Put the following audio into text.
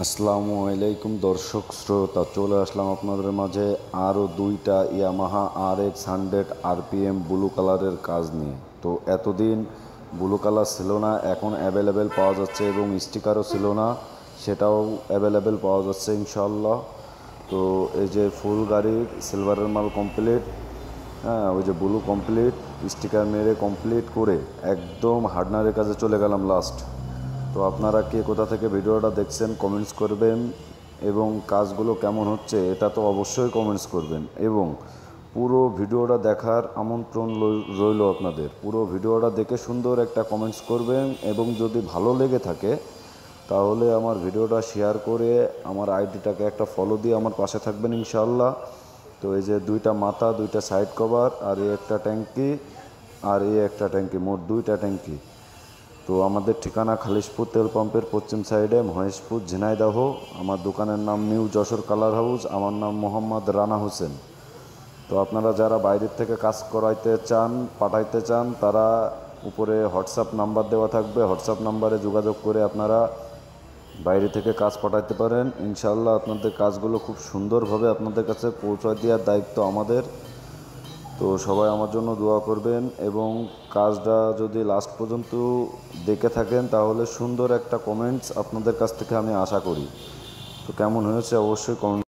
আসসালামু আলাইকুম দর্শক শ্রোতা, চলে আসলাম আপনাদের মাঝে আরও দুইটা ইয়ামাহা RX 100 RPM ব্লু কালারের কাজ নিয়ে। তো এতদিন ব্লু কালার ছিল না, এখন অ্যাভেলেবেল পাওয়া যাচ্ছে এবং স্টিকারও ছিল না, সেটাও অ্যাভেলেবেল পাওয়া যাচ্ছে ইনশাল্লাহ। তো এই যে ফুল গাড়ির সিলভারের মাল কমপ্লিট, হ্যাঁ ওই যে ব্লু কমপ্লিট, স্টিকার মেরে কমপ্লিট করে একদম হার্ডনারের কাছে চলে গেলাম লাস্ট। তো আপনারা কে কোথা থেকে ভিডিওটা দেখছেন কমেন্টস করবেন, এবং কাজগুলো কেমন হচ্ছে এটা তো অবশ্যই কমেন্টস করবেন, এবং পুরো ভিডিওটা দেখার আমন্ত্রণ রইল আপনাদের। পুরো ভিডিওটা দেখে সুন্দর একটা কমেন্টস করবেন, এবং যদি ভালো লেগে থাকে তাহলে আমার ভিডিওটা শেয়ার করে আমার আইডিটাকে একটা ফলো দিয়ে আমার পাশে থাকবেন ইনশাআল্লাহ। তো এই যে দুইটা মাথা, দুইটা সাইড কভার, আর এই একটা ট্যাঙ্কি, আর এই একটা ট্যাঙ্কি, মোট দুইটা ট্যাঙ্কি। তো আমাদের ঠিকানা খালিশপুর তেল পাম্পের পশ্চিম সাইডে, মহেশপুর, ঝিনাইদহ। আমার দোকানের নাম নিউ যশোর কালার হাউস। আমার নাম মোহাম্মদ রানা হোসেন। তো আপনারা যারা বাইরের থেকে কাজ করাইতে চান, পাঠাইতে চান, তারা উপরে হোয়াটসঅ্যাপ নাম্বার দেওয়া থাকবে, হোয়াটসঅ্যাপ নাম্বারে যোগাযোগ করে আপনারা বাইরে থেকে কাজ পাঠাইতে পারেন। ইনশাআল্লাহ আপনাদের কাজগুলো খুব সুন্দরভাবে আপনাদের কাছে পৌঁছে দেওয়ার দায়িত্ব আমাদের। তো সবাই আমার জন্য দোয়া করবেন, এবং কাজটা যদি লাস্ট পর্যন্ত দেখে থাকেন তাহলে সুন্দর একটা কমেন্টস আপনাদের কাছ থেকে আমি আশা করি। তো কেমন হয়েছে অবশ্যই কমেন্ট